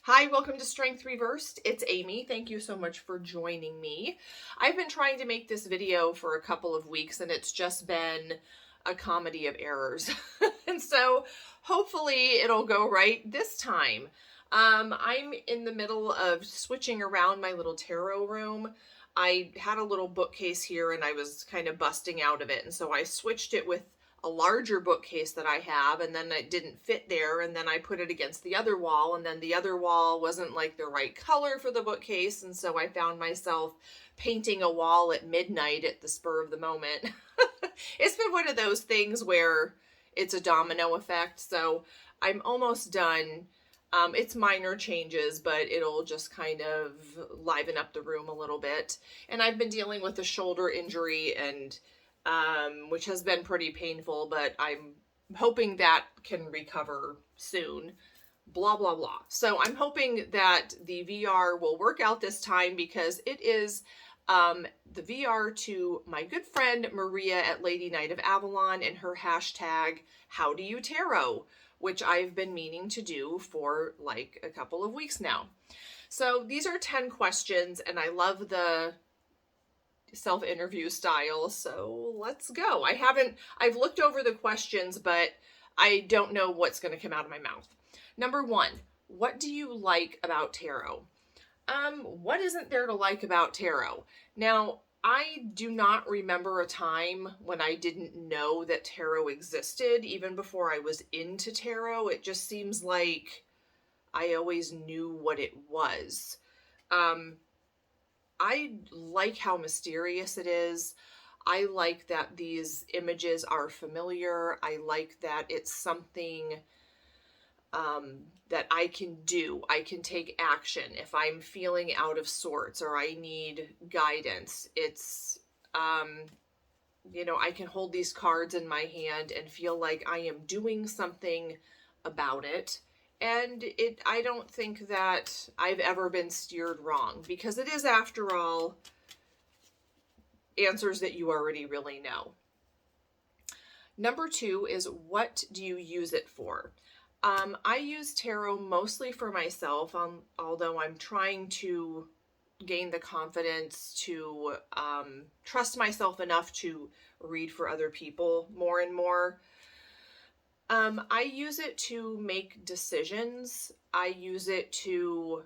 Hi, welcome to Strength Reversed. It's Amy. Thank you so much for joining me. I've been trying to make this video for a couple of weeks and it's just been a comedy of errors. And so hopefully it'll go right this time. I'm in the middle of switching around my little tarot room. I had a little bookcase here and I was kind of busting out of it. And so I switched it with a larger bookcase that I have, and then it didn't fit there, and then I put it against the other wall, and then the other wall wasn't like the right color for the bookcase, and so I found myself painting a wall at midnight at the spur of the moment. It's been one of those things where it's a domino effect, so I'm almost done. It's minor changes, but it'll just kind of liven up the room a little bit. And I've been dealing with a shoulder injury and which has been pretty painful, but I'm hoping that can recover soon. Blah, blah, blah. So I'm hoping that the VR will work out this time because it is the VR to my good friend Maria at Lady Knight of Avalon and her hashtag How Do You Tarot, which I've been meaning to do for like a couple of weeks now. So these are 10 questions and I love the self-interview style, so let's go. I've looked over the questions, but I don't know what's going to come out of my mouth. Number 1, what do you like about tarot? What isn't there to like about tarot? Now, I do not remember a time when I didn't know that tarot existed, even before I was into tarot. It just seems like I always knew what it was. I like how mysterious it is. I like that these images are familiar. I like that it's something that I can do. I can take action if I'm feeling out of sorts or I need guidance. It's, I can hold these cards in my hand and feel like I am doing something about it. And I don't think that I've ever been steered wrong because it is, after all, answers that you already really know. Number 2 is, what do you use it for? I use tarot mostly for myself, although I'm trying to gain the confidence to trust myself enough to read for other people more and more. I use it to make decisions. I use it to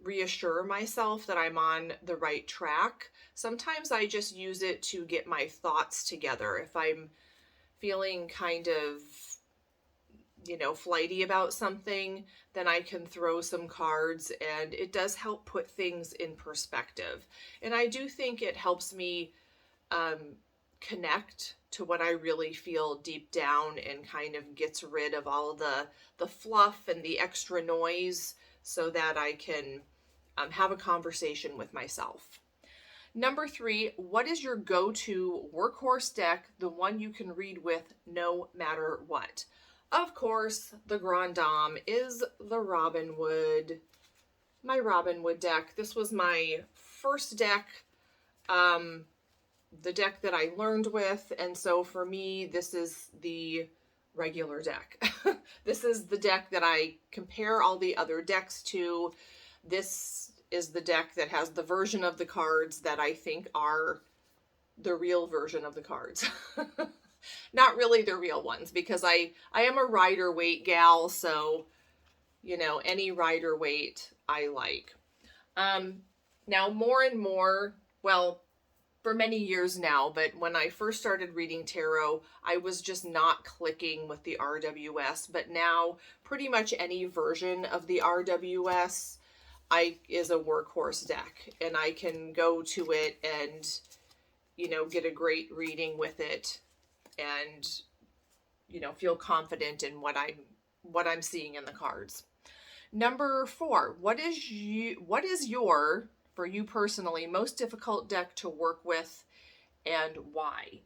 reassure myself that I'm on the right track. Sometimes I just use it to get my thoughts together. If I'm feeling kind of, flighty about something, then I can throw some cards and it does help put things in perspective. And I do think it helps me connect to what I really feel deep down and kind of gets rid of all the fluff and the extra noise so that I can have a conversation with myself. Number 3, what is your go-to workhorse deck, the one you can read with no matter what? Of course, the Grand Dame is the Robinwood, my Robinwood deck. This was my first deck, the deck that I learned with, and so for me, this is the regular deck. This is the deck that I compare all the other decks to. This is the deck that has the version of the cards that I think are the real version of the cards. Not really the real ones, because I am a Rider-Waite gal, so, any Rider-Waite I like. Now, more and more, well, for many years now, but when I first started reading tarot, I was just not clicking with the RWS, but now pretty much any version of the RWS is a workhorse deck, and I can go to it and, get a great reading with it and, feel confident in what I'm seeing in the cards. Number 4, what is your, for you personally, most difficult deck to work with and why?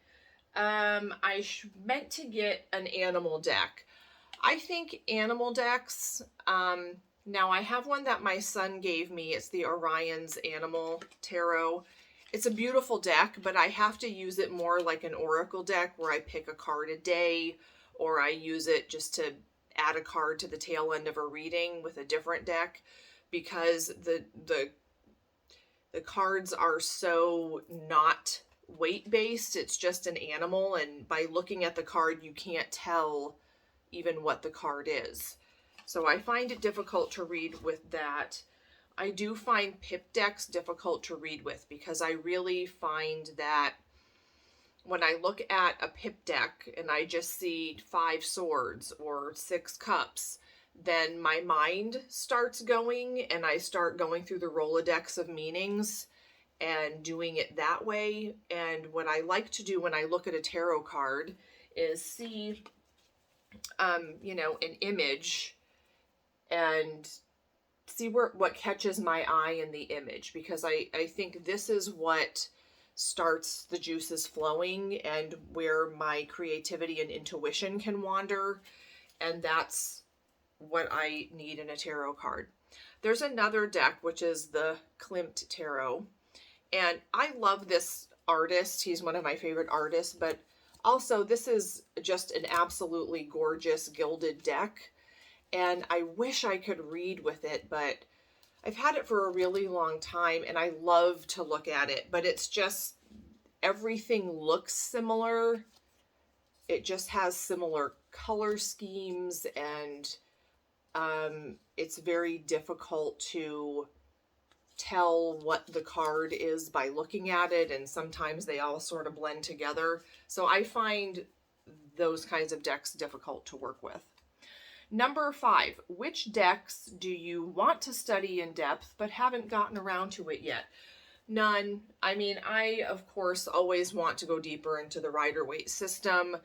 I meant to get an animal deck. I think animal decks, now I have one that my son gave me. It's the Oriens Animal Tarot. It's a beautiful deck, but I have to use it more like an oracle deck where I pick a card a day, or I use it just to add a card to the tail end of a reading with a different deck, because the cards are so not weight based. It's just an animal, and by looking at the card you can't tell even what the card is. So I find it difficult to read with that. I do find pip decks difficult to read with, because I really find that when I look at a pip deck and I just see 5 swords or 6 cups, then my mind starts going and I start going through the Rolodex of meanings and doing it that way. And what I like to do when I look at a tarot card is see, you know, an image and see what catches my eye in the image, because I think this is what starts the juices flowing and where my creativity and intuition can wander, and that's what I need in a tarot card. There's another deck, which is the Klimt Tarot, and I love this artist. He's one of my favorite artists, but also this is just an absolutely gorgeous gilded deck, and I wish I could read with it, but I've had it for a really long time and I love to look at it, but it's just, everything looks similar. It just has similar color schemes, and it's very difficult to tell what the card is by looking at it, and sometimes they all sort of blend together. So I find those kinds of decks difficult to work with. Number 5, which decks do you want to study in depth but haven't gotten around to it yet? None. I mean, I, of course, always want to go deeper into the Rider-Waite system.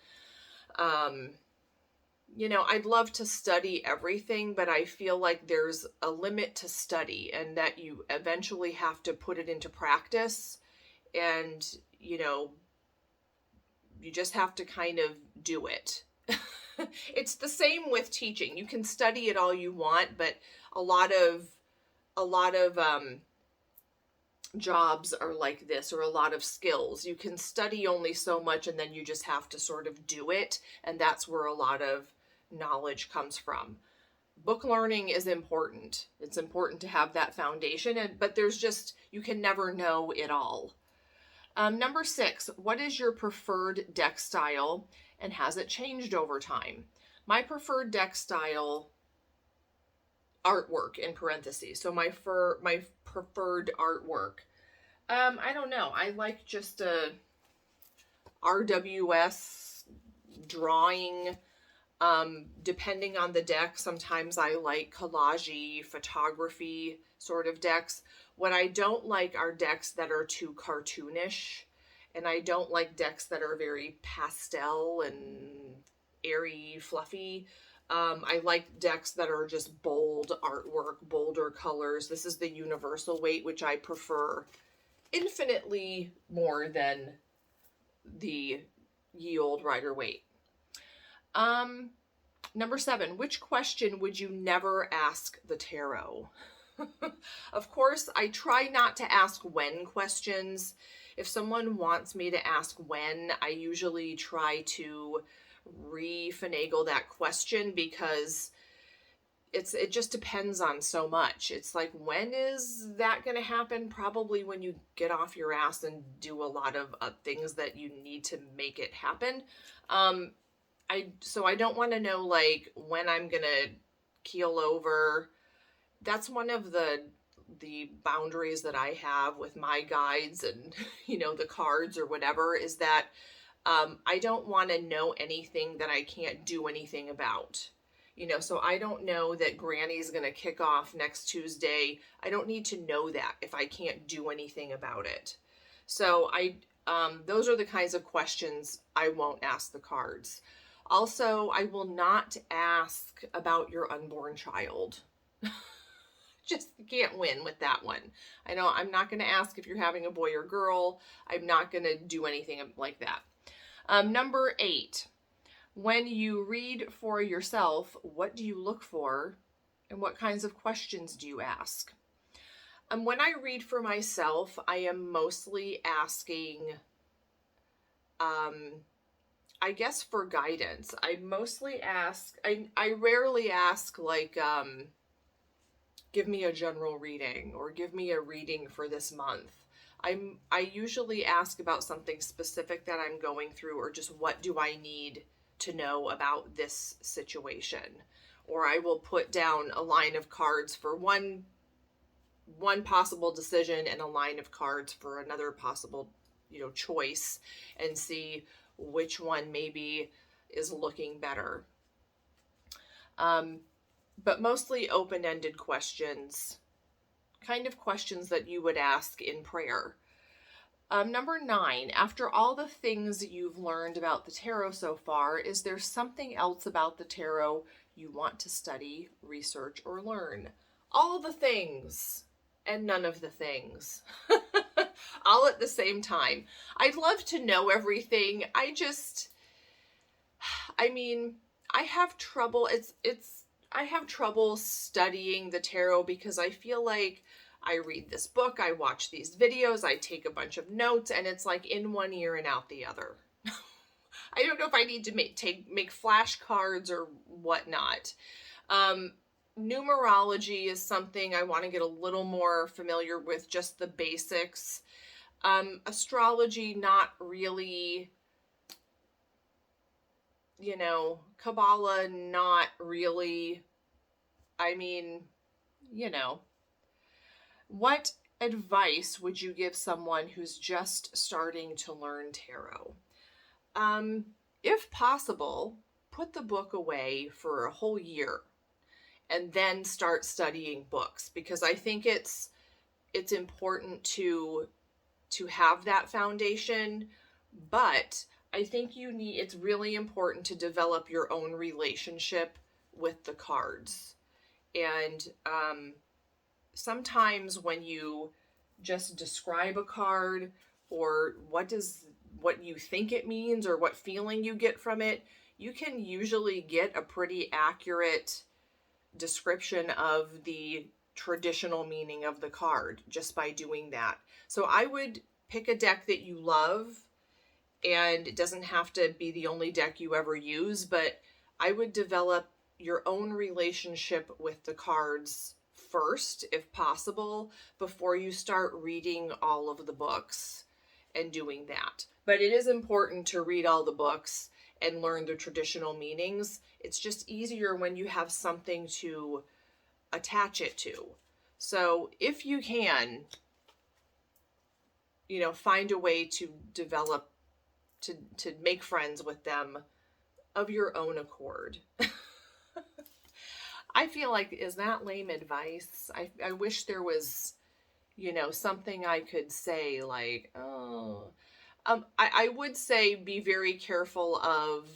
You know, I'd love to study everything, but I feel like there's a limit to study, and that you eventually have to put it into practice, and, you know, you just have to kind of do it. It's the same with teaching. You can study it all you want, but a lot of jobs are like this, or a lot of skills. You can study only so much, and then you just have to sort of do it, and that's where a lot of knowledge comes from. Book learning is important. It's important to have that foundation, but there's just, you can never know it all. Number 6, what is your preferred deck style, and has it changed over time? My preferred deck style, artwork in parentheses, so my preferred artwork, I don't know, I like just a RWS drawing. Depending on the deck, sometimes I like collage-y photography sort of decks. What I don't like are decks that are too cartoonish, and I don't like decks that are very pastel and airy, fluffy. I like decks that are just bold artwork, bolder colors. This is the Universal Weight, which I prefer infinitely more than the ye olde Rider-Waite. Number 7, which question would you never ask the tarot? Of course, I try not to ask when questions. If someone wants me to ask when, I usually try to refinagle that question, because it just depends on so much. It's like, when is that going to happen? Probably when you get off your ass and do a lot of things that you need to make it happen. So I don't want to know, like, when I'm going to keel over. That's one of the boundaries that I have with my guides and, you know, the cards or whatever, is that I don't want to know anything that I can't do anything about. You know, so I don't know that Granny's going to kick off next Tuesday. I don't need to know that if I can't do anything about it. So those are the kinds of questions I won't ask the cards. Also, I will not ask about your unborn child. Just can't win with that one. I know I'm not going to ask if you're having a boy or girl. I'm not going to do anything like that. Number 8, when you read for yourself, what do you look for, and what kinds of questions do you ask? When I read for myself, I am mostly asking I guess for guidance. I mostly ask, I rarely ask like, give me a general reading or give me a reading for this month. I usually ask about something specific that I'm going through, or just what do I need to know about this situation. Or I will put down a line of cards for one possible decision and a line of cards for another possible, choice, and see which one maybe is looking better. But mostly open-ended questions, kind of questions that you would ask in prayer. Number 9, after all the things you've learned about the tarot so far, is there something else about the tarot you want to study, research, or learn? All the things and none of the things. All at the same time. I'd love to know everything. I have trouble. I have trouble studying the tarot because I feel like I read this book, I watch these videos, I take a bunch of notes, and it's like in one ear and out the other. I don't know if I need to make flashcards or whatnot. Numerology is something I want to get a little more familiar with, just the basics. Astrology, not really. Kabbalah, not really. What advice would you give someone who's just starting to learn tarot? If possible, put the book away for a whole year and then start studying books, because I think it's important to have that foundation, but I think it's really important to develop your own relationship with the cards. And sometimes when you just describe a card, or what you think it means, or what feeling you get from it, you can usually get a pretty accurate description of the traditional meaning of the card just by doing that. So I would pick a deck that you love, and it doesn't have to be the only deck you ever use, but I would develop your own relationship with the cards first, if possible, before you start reading all of the books and doing that. But it is important to read all the books and learn the traditional meanings. It's just easier when you have something to attach it to. So if you can, find a way to develop, to make friends with them of your own accord. I feel like, is that lame advice? I wish there was, something I could say like, oh, I would say be very careful of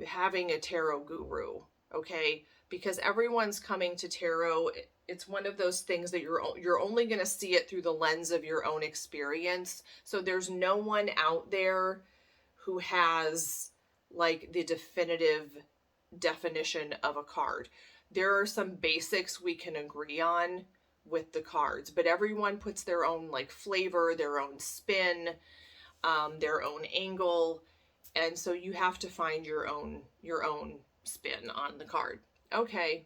having a tarot guru, okay? Because everyone's coming to tarot. It's one of those things that you're only going to see it through the lens of your own experience. So there's no one out there who has like the definitive definition of a card. There are some basics we can agree on with the cards, but everyone puts their own like flavor, their own spin, their own angle, and so you have to find your own spin on the card. Okay,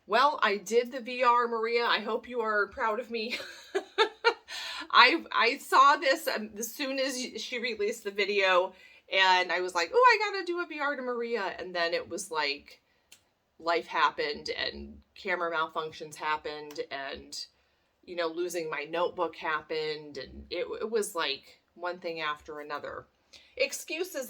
well, I did the VR, Maria. I hope you are proud of me. I saw this as soon as she released the video, and I was like, oh, I gotta do a VR to Maria. And then it was like life happened and camera malfunctions happened, and losing my notebook happened, and it was like one thing after another. Excuses.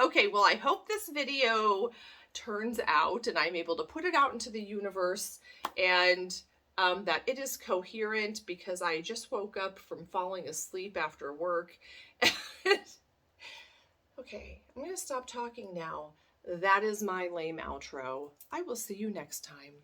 Okay, well, I hope this video turns out and I'm able to put it out into the universe, and that it is coherent, because I just woke up from falling asleep after work. Okay, I'm going to stop talking now. That is my lame outro. I will see you next time.